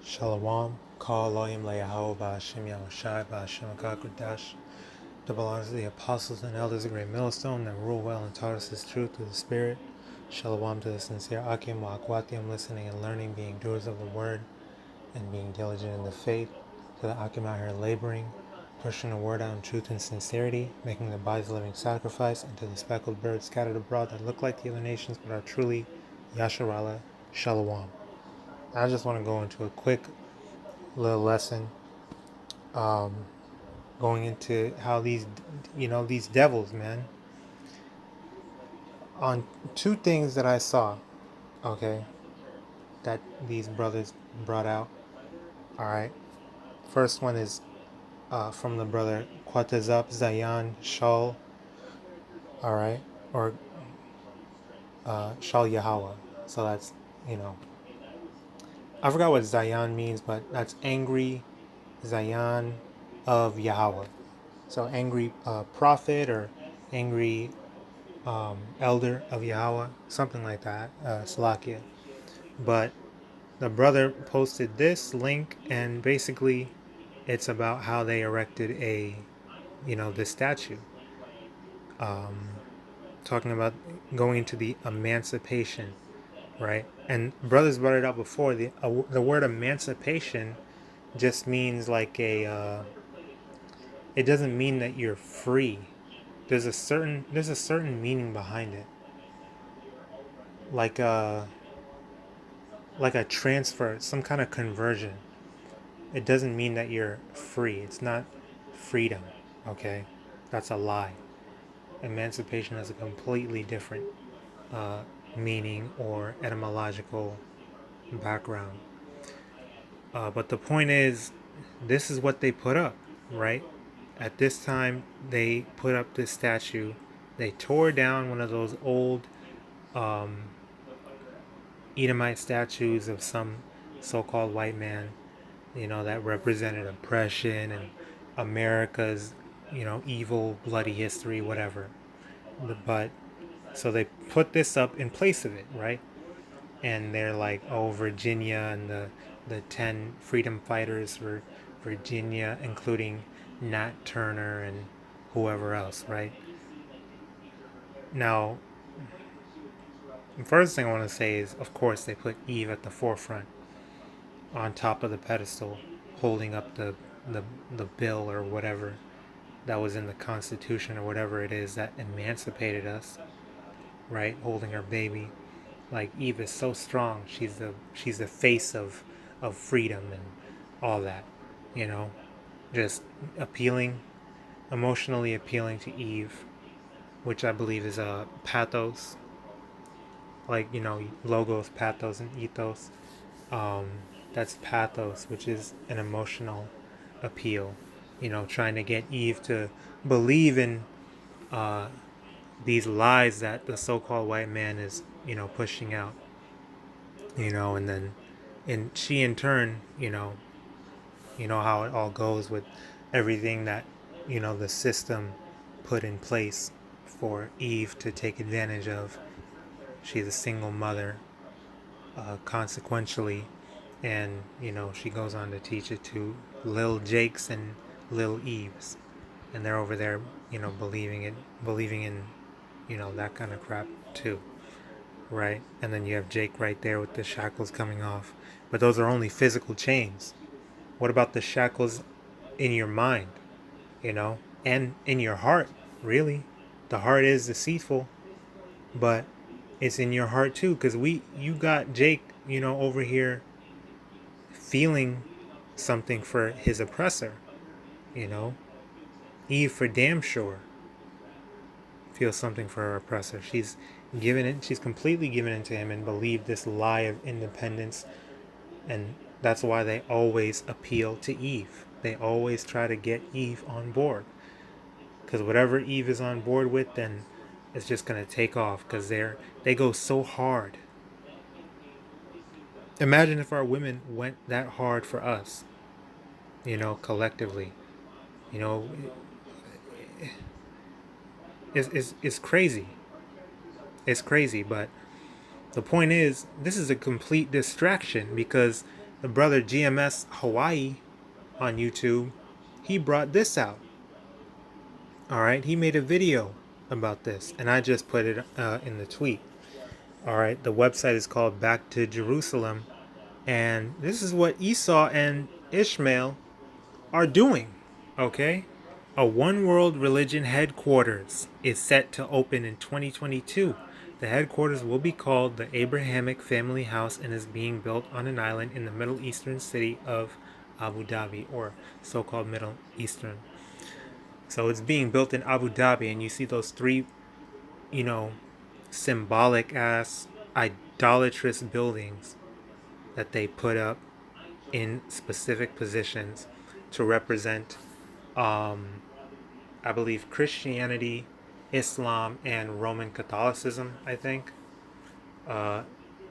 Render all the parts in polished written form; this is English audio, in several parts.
Shalom, HALALYAM, YAHAWASHI, BAHASHAM, QADASH. That belongs to the apostles and elders of Great Millstone that rule well and taught us His truth through the Spirit. Shalom to the sincere Akim, Wa'akwatium, listening and learning, being doers of the word, and being diligent in the faith. To the Akim out here laboring, pushing the word out in truth and sincerity, making their bodies a living sacrifice, and to the speckled birds scattered abroad that look like the other nations but are truly Yasharala, Shalom. I just want to go into a quick little lesson going into how these devils, man, on two things that I saw, okay, that these brothers brought out. All right, first one is from the brother Quatazap Zayan Shal, all right, or Shal Yahawah. So that's, I forgot what Zayan means, but that's angry Zayan of Yahawah. So angry prophet or angry elder of Yahawah, something like that, Salakia. But the brother posted this link, and basically it's about how they erected this statue, talking about going into the emancipation, right? And brothers brought it up before. The word emancipation just means like it doesn't mean that you're free. There's a certain meaning behind it, like a transfer, some kind of conversion. It doesn't mean that you're free. It's not freedom, okay? That's a lie. Emancipation has a completely different meaning or etymological background. But the point is, this is what they put up, right? At this time, they put up this statue. They tore down one of those old Edomite statues of some so-called white man, that represented oppression and America's, evil, bloody history, whatever. But so they put this up in place of it, right? And they're like, oh, Virginia and the 10 freedom fighters for Virginia, including Nat Turner and whoever else, right? Now, the first thing I want to say is, of course, they put Eve at the forefront, on top of the pedestal, holding up the bill or whatever that was in the Constitution or whatever it is that emancipated us, right? Holding her baby. Like, Eve is so strong. She's the face of freedom and all that, just emotionally appealing to Eve, which I believe is a pathos, like, logos, pathos, and ethos. That's pathos, which is an emotional appeal, trying to get Eve to believe in these lies that the so-called white man is, pushing out, and then she in turn, how it all goes with everything that, the system put in place for Eve to take advantage of. She's a single mother, consequentially, and she goes on to teach it to Lil Jakes and Lil Eves, and they're over there, believing in, that kind of crap too, right? And then you have Jake right there with the shackles coming off, but those are only physical chains. What about the shackles in your mind, and in your heart? Really, the heart is deceitful, but it's in your heart too, because you got Jake, over here feeling something for his oppressor, Eve for damn sure feels something for her oppressor. She's completely given it to him and believed this lie of independence, and that's why they always appeal to Eve. They always try to get Eve on board, because whatever Eve is on board with, then it's just going to take off, because they go so hard. Imagine if our women went that hard for us, collectively. It's crazy. It's crazy, but the point is, this is a complete distraction, because the brother GMS Hawaii on YouTube, he brought this out. All right, he made a video about this, and I just put it in the tweet. All right, the website is called Back to Jerusalem, and this is what Esau and Ishmael are doing. Okay, a one world religion headquarters is set to open in 2022. The headquarters will be called the Abrahamic Family House and is being built on an island in the Middle Eastern city of Abu Dhabi, or so-called Middle Eastern. So it's being built in Abu Dhabi, and you see those three, symbolic ass idolatrous buildings that they put up in specific positions to represent, I believe, Christianity, Islam, and Roman Catholicism, I think.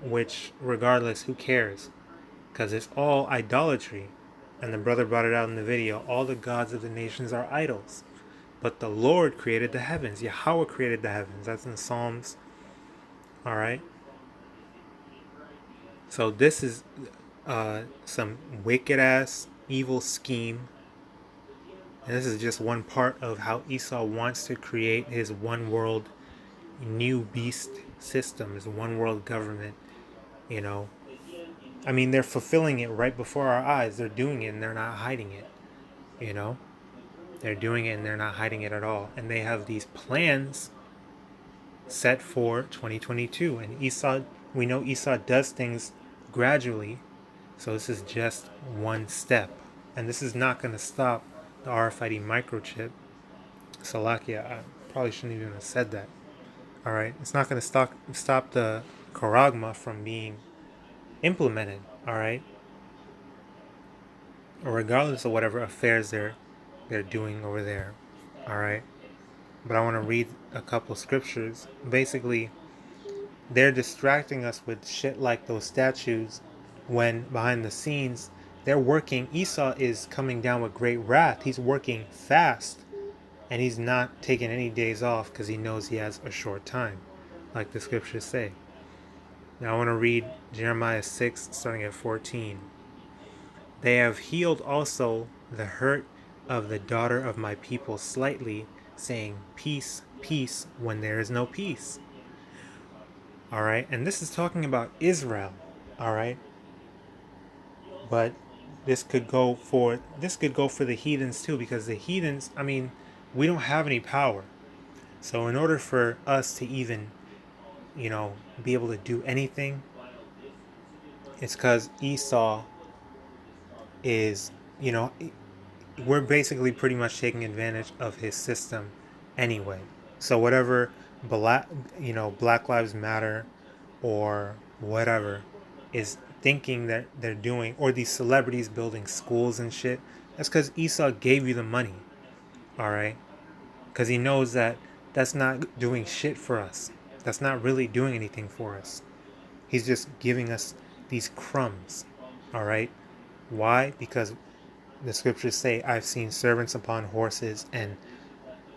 Which, regardless, who cares? Because it's all idolatry. And the brother brought it out in the video. All the gods of the nations are idols. But the Lord created the heavens. Yahweh created the heavens. That's in Psalms. All right. So this is some wicked ass evil scheme. And this is just one part of how Esau wants to create his one world new beast system, his one world government. I mean, they're fulfilling it right before our eyes. They're doing it and they're not hiding it. They're doing it and they're not hiding it at all. And they have these plans set for 2022. And Esau, we know Esau does things gradually. So this is just one step. And this is not going to stop the RFID microchip. Salakia, I probably shouldn't even have said that. All right. It's not going to stop the charagma from being implemented. All right. Regardless of whatever affairs they're doing over there. All right. But I want to read a couple scriptures. Basically, they're distracting us with shit like those statues when behind the scenes they're working. Esau is coming down with great wrath. He's working fast and he's not taking any days off because he knows he has a short time, like the scriptures say. Now I want to read Jeremiah 6 starting at 14. They have healed also the hurt of the daughter of my people slightly, saying peace, peace, when there is no peace. All right, and this is talking about Israel. All right, but this could go for the heathens too, because the heathens, I mean, we don't have any power. So in order for us to even, be able to do anything, it's because Esau is, we're basically pretty much taking advantage of his system anyway. So whatever Black Lives Matter or whatever is thinking that they're doing, or these celebrities building schools and shit, that's because Esau gave you the money. All right, because he knows that that's not doing shit for us. That's not really doing anything for us. He's just giving us these crumbs. All right. Why? Because the scriptures say, I've seen servants upon horses and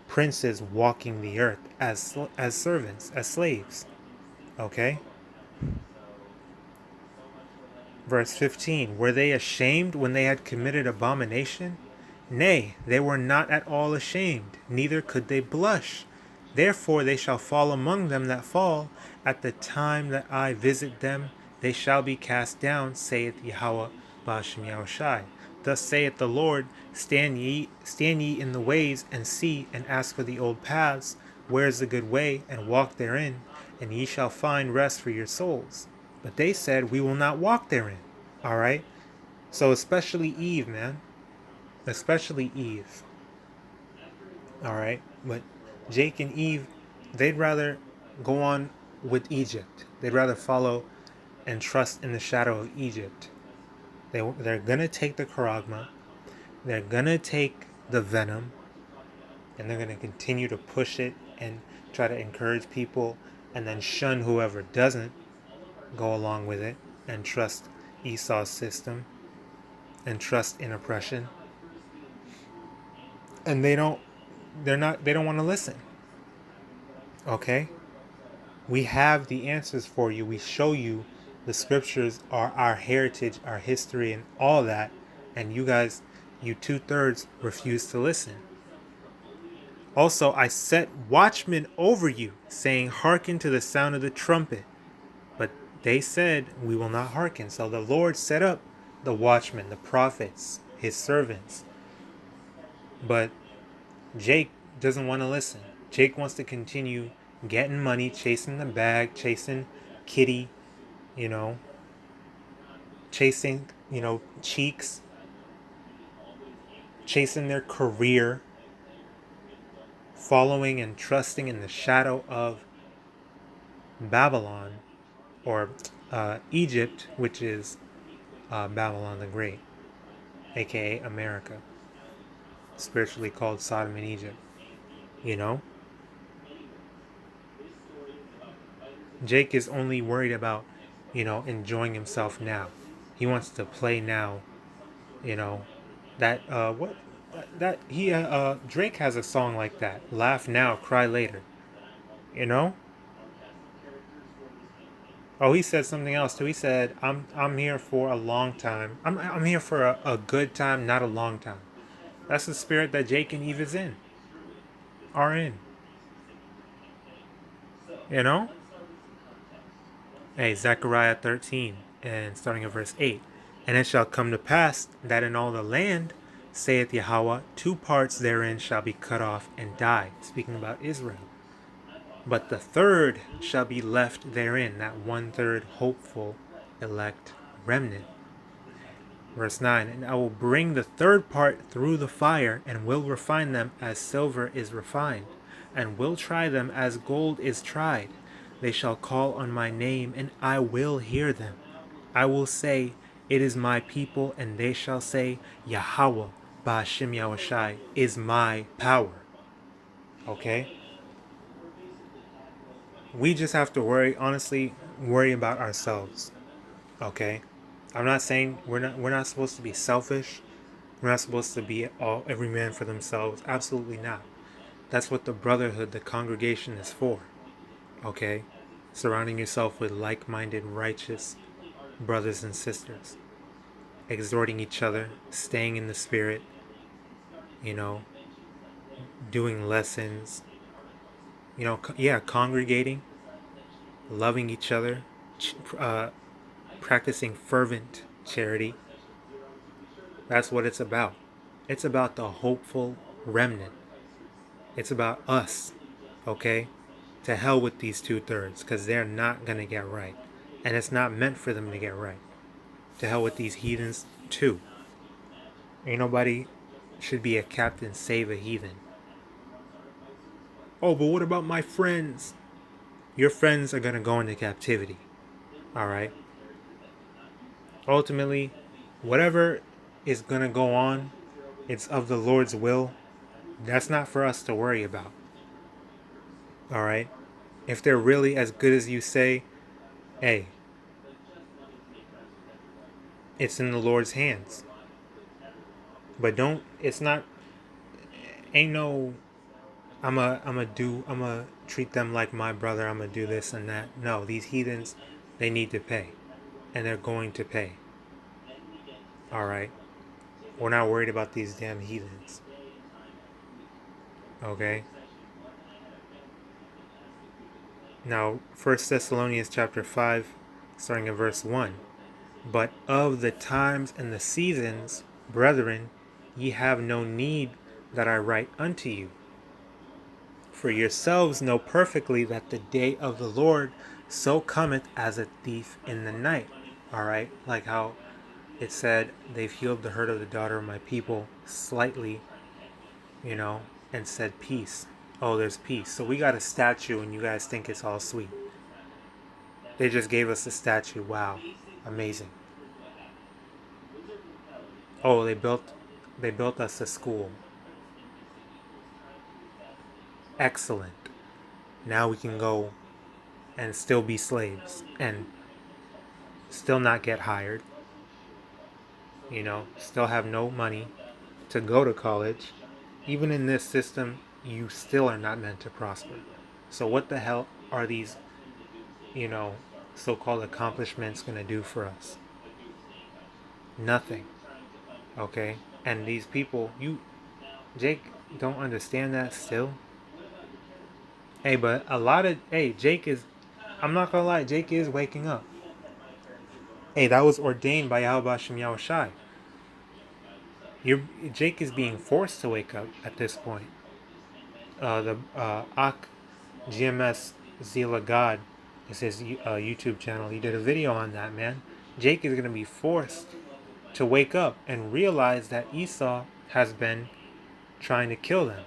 princes walking the earth as servants, as slaves. Okay? Verse 15. Were they ashamed when they had committed abomination? Nay, they were not at all ashamed, neither could they blush. Therefore they shall fall among them that fall. At the time that I visit them, they shall be cast down, saith YAHAWAH, BAHASHAM YAHWASHI. Thus saith the Lord, stand ye in the ways, and see, and ask for the old paths, where is the good way, and walk therein, and ye shall find rest for your souls. But they said, we will not walk therein. All right? So especially Eve, man. Especially Eve. All right? But Jake and Eve, they'd rather go on with Egypt. They'd rather follow and trust in the shadow of Egypt. They're going to take the charagma. They're going to take the venom. And they're going to continue to push it and try to encourage people and then shun whoever doesn't go along with it and trust Esau's system and trust in oppression. And they don't want to listen. Okay? We have the answers for you. We show you The scriptures are our heritage, our history, and all that. And you guys, you 2/3 refuse to listen. Also, I set watchmen over you, saying, hearken to the sound of the trumpet. But they said, we will not hearken. So the Lord set up the watchmen, the prophets, his servants. But Jake doesn't want to listen. Jake wants to continue getting money, chasing the bag, chasing Kitty, you know, chasing, cheeks, chasing their career, following and trusting in the shadow of Babylon, or Egypt, which is Babylon the Great, aka America, spiritually called Sodom and Egypt. Jake is only worried about, enjoying himself now. He wants to play now. That what that he Drake has a song like that. Laugh now, cry later. You know? Oh, he said something else too. He said, "I'm here for a long time. I'm here for a good time, not a long time." That's the spirit that Jake and Eve are in. You know? Hey, Zechariah 13, and starting at verse 8. And it shall come to pass that in all the land, saith Yahweh, 2 parts therein shall be cut off and die. Speaking about Israel. But the third shall be left therein, that 1/3 hopeful elect remnant. Verse 9, and I will bring the third part through the fire, and will refine them as silver is refined, and will try them as gold is tried. They shall call on my name, and I will hear them. I will say, it is my people, and they shall say, YAHAWAH, BAHASHAM YAHAWASHI, is my power. Okay? We just have to worry about ourselves. Okay? I'm not saying we're not supposed to be selfish. We're not supposed to be every man for themselves. Absolutely not. That's what the brotherhood, the congregation is for. Okay? Surrounding yourself with like-minded, righteous brothers and sisters. Exhorting each other, staying in the spirit, doing lessons, congregating, loving each other, practicing fervent charity. That's what it's about. It's about the hopeful remnant. It's about us, okay? To hell with these 2/3, because they're not going to get right. And it's not meant for them to get right. To hell with these heathens, too. Ain't nobody should be a captain save a heathen. Oh, but what about my friends? Your friends are going to go into captivity. Alright? Ultimately, whatever is going to go on, it's of the Lord's will. That's not for us to worry about. Alright? If they're really as good as you say, hey, it's in the Lord's hands. But ain't no, I'ma treat them like my brother, I'ma do this and that. No, these heathens, they need to pay. And they're going to pay. Alright? We're not worried about these damn heathens. Okay? Now, 1 Thessalonians chapter 5, starting at verse 1. But of the times and the seasons, brethren, ye have no need that I write unto you. For yourselves know perfectly that the day of the Lord so cometh as a thief in the night. Alright? Like how it said, they've healed the hurt of the daughter of my people slightly, and said peace. Oh, there's peace. So we got a statue and you guys think it's all sweet. They just gave us a statue. Wow. Amazing. Oh, they built us a school. Excellent. Now we can go and still be slaves and still not get hired. Still have no money to go to college. Even in this system, you still are not meant to prosper. So what the hell are these, so-called accomplishments going to do for us? Nothing. Okay? And these people, Jake, don't understand that still? Hey, but Jake is, I'm not gonna lie, Jake is waking up. Hey, that was ordained by YAHAWASHI YAHAWASHI. Jake is being forced to wake up at this point. The Ak GMS Zila God is his YouTube channel. He did a video on that, man. Jake is gonna be forced to wake up and realize that Esau has been trying to kill them.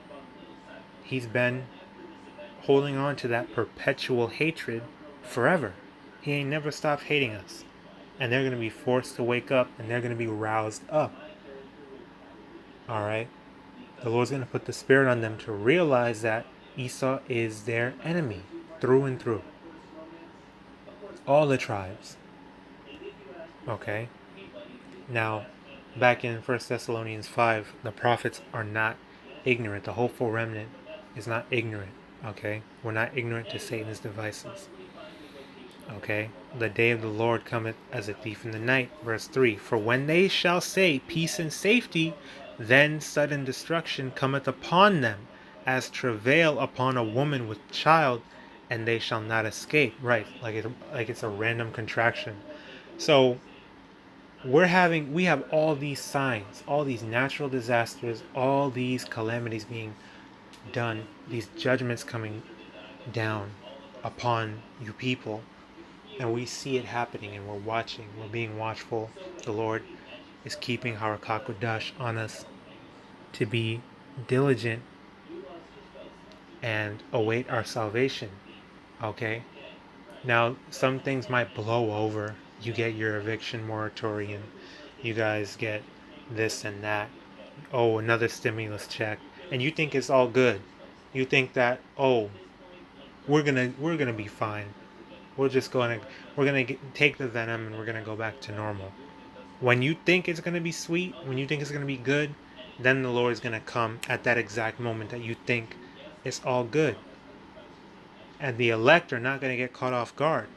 He's been holding on to that perpetual hatred forever. He ain't never stopped hating us. And they're going to be forced to wake up, and they're going to be roused up. Alright? The Lord's going to put the Spirit on them to realize that Esau is their enemy through and through. All the tribes. Okay? Now, back in 1 Thessalonians 5, the prophets are not ignorant. The hopeful remnant is not ignorant. Okay? We're not ignorant to Satan's devices. Okay? The day of the Lord cometh as a thief in the night. Verse 3. For when they shall say peace and safety, then sudden destruction cometh upon them, as travail upon a woman with child, and they shall not escape. Right, like it's a random contraction. So we have all these signs, all these natural disasters, all these calamities being done, these judgments coming down upon you people. And we see it happening, and we're watching. We're being watchful. The Lord is keeping QADASH on us to be diligent and await our salvation. Okay? Now, some things might blow over. You get your eviction moratorium. You guys get this and that. Oh, another stimulus check. And you think it's all good. You think that, oh, we're gonna be fine. We're gonna take the venom and we're gonna go back to normal. When you think it's gonna be sweet, when you think it's gonna be good, then the Lord is gonna come at that exact moment that you think it's all good. And the elect are not gonna get caught off guard,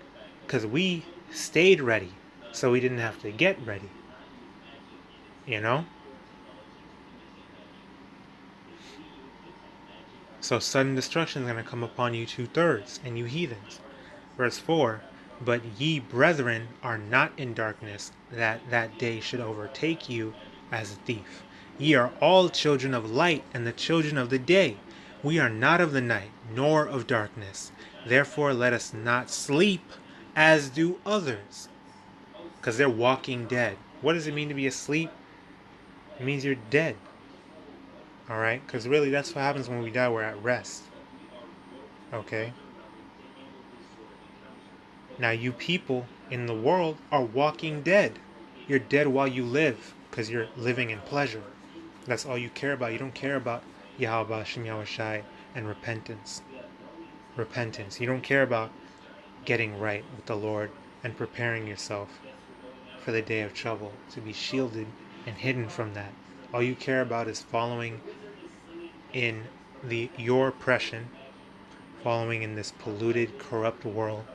because we stayed ready, so we didn't have to get ready. You know? So sudden destruction is gonna come upon you 2/3, and you heathens. Verse 4, but ye brethren are not in darkness, that that day should overtake you as a thief. Ye are all children of light and the children of the day. We are not of the night, nor of darkness. Therefore let us not sleep as do others. Because they're walking dead. What does it mean to be asleep? It means you're dead. Alright? Because really that's what happens when we die. We're at rest. Okay? Now you people in the world are walking dead. You're dead while you live, because you're living in pleasure. That's all you care about. You don't care about YAHAWASHI YAHAWASHI and repentance. Repentance. You don't care about getting right with the Lord and preparing yourself for the day of trouble, to be shielded and hidden from that. All you care about is following in your oppression, following in this polluted, corrupt world,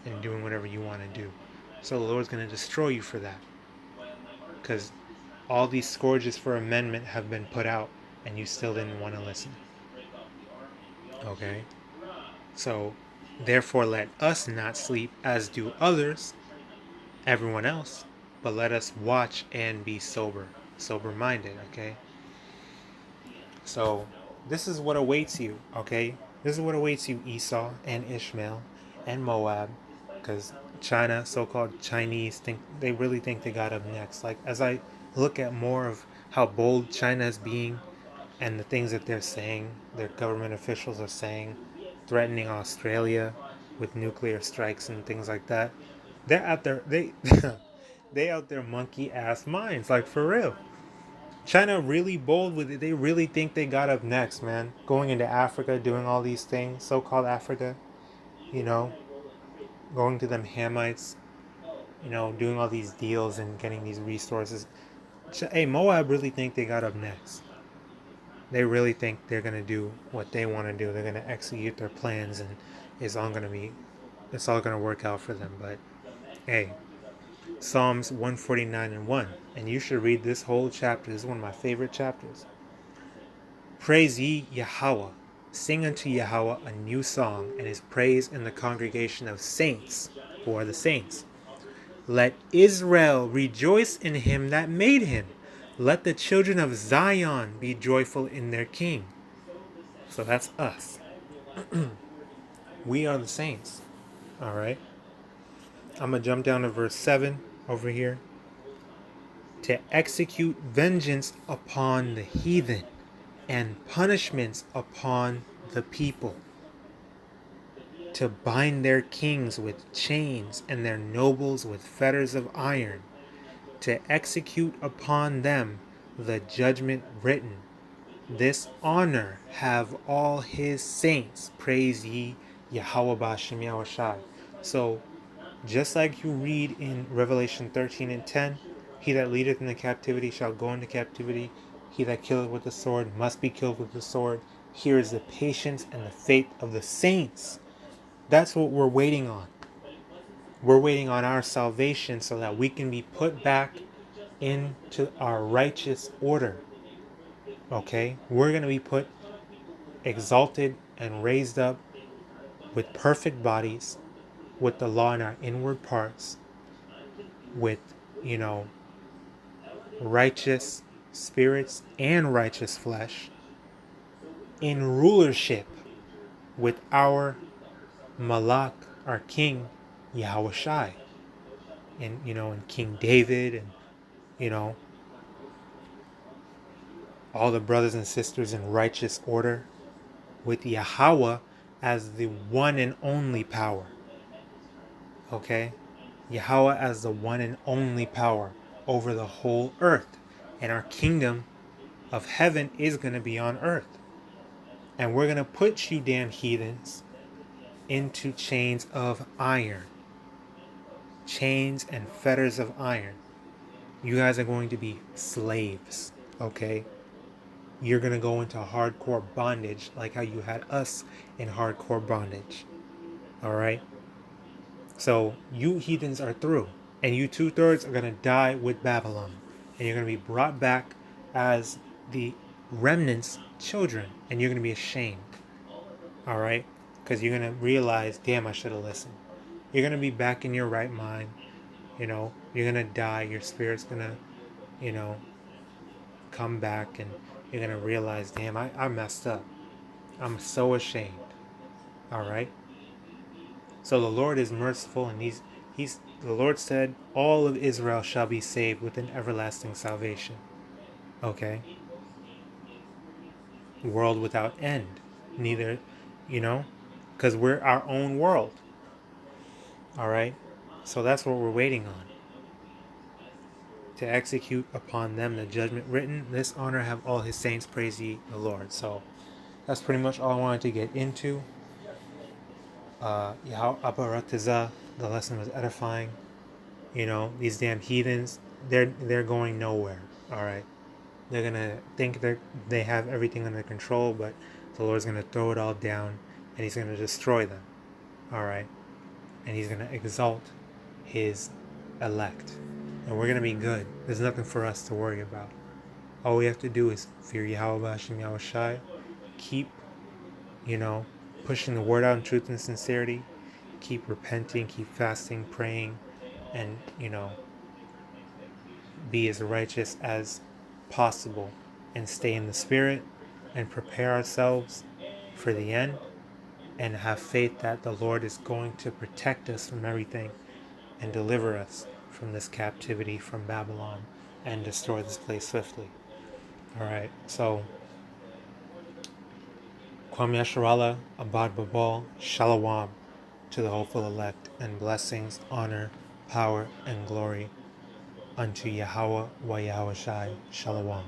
and doing whatever you want to do. So the Lord's going to destroy you for that, because all these scourges for amendment have been put out and you still didn't want to listen. Okay? So therefore let us not sleep as do others, everyone else, but let us watch and be sober minded. Okay? So this is what awaits you. Okay? This is what awaits you, Esau and Ishmael and Moab, because China, so-called Chinese, they really think they got up next. Like, as I look at more of how bold China is being and the things that they're saying, their government officials are saying, threatening Australia with nuclear strikes and things like that, they're out there, they out there monkey ass minds, like, for real. China really bold with it. They really think they got up next, man. Going into Africa, doing all these things, so-called Africa, you know, going to them Hamites, you know, doing all these deals and getting these resources. Hey, Moab really think they got up next. They really think they're going to do what they want to do. They're going to execute their plans, and it's all going to be it's all going to work out for them. But hey, Psalms 149:1, and you should read this whole chapter. This is one of my favorite chapters. Praise ye Yahweh. Sing unto Yahweh a new song, and his praise in the congregation of saints. Who are the saints? Let Israel rejoice in him that made him. Let the children of Zion be joyful in their king. So that's us. We are the saints. All right. I'm going to jump down to verse 7 over here. To execute vengeance upon the heathen and punishments upon the people. To bind their kings with chains and their nobles with fetters of iron. To execute upon them the judgment written. This honor have all his saints. Praise ye YAHAWASHI. So, just like you read in Revelation 13:10, he that leadeth in the captivity shall go into captivity. He that killeth with the sword must be killed with the sword. Here is the patience and the faith of the saints. That's what we're waiting on. We're waiting on our salvation so that we can be put back into our righteous order. Okay? We're going to be put exalted and raised up with perfect bodies, with the law in our inward parts, with, righteous spirits and righteous flesh, in rulership with our Malak, our King, Yahawashi, and King David, and, all the brothers and sisters in righteous order, with Yahweh as the one and only power. Okay? Yahweh as the one and only power over the whole earth. And our kingdom of heaven is going to be on earth. And we're going to put you damn heathens into chains of iron. Chains and fetters of iron. You guys are going to be slaves. Okay? You're going to go into hardcore bondage like how you had us in hardcore bondage. Alright? So you heathens are through. And you 2/3 are going to die with Babylon. And you're going to be brought back as the remnant's children. And you're going to be ashamed. Alright? Because you're going to realize, damn, I should have listened. You're going to be back in your right mind. You're going to die. Your spirit's going to, come back. And you're going to realize, damn, I messed up. I'm so ashamed. Alright? So the Lord is merciful, and the Lord said, all of Israel shall be saved with an everlasting salvation. Okay? World without end. Neither, because we're our own world. Alright? So that's what we're waiting on. To execute upon them the judgment written. This honor have all his saints, praise ye the Lord. So that's pretty much all I wanted to get into. The lesson was edifying. These damn heathens, they're going nowhere. Alright. They're gonna think they have everything under control, but the Lord's gonna throw it all down and he's gonna destroy them. Alright. And he's gonna exalt his elect. And we're gonna be good. There's nothing for us to worry about. All we have to do is fear Yahweh and Yahawashi. Keep, pushing the word out in truth and sincerity. Keep repenting, keep fasting, praying, and, be as righteous as possible, and stay in the spirit, and prepare ourselves for the end, and have faith that the Lord is going to protect us from everything and deliver us from this captivity from Babylon and destroy this place swiftly. Alright, so Kwam Yasharallah, Abad Babal, Shalom to the hopeful elect, and blessings, honor, power, and glory unto Yahawah wa Yahawashi. Shalom.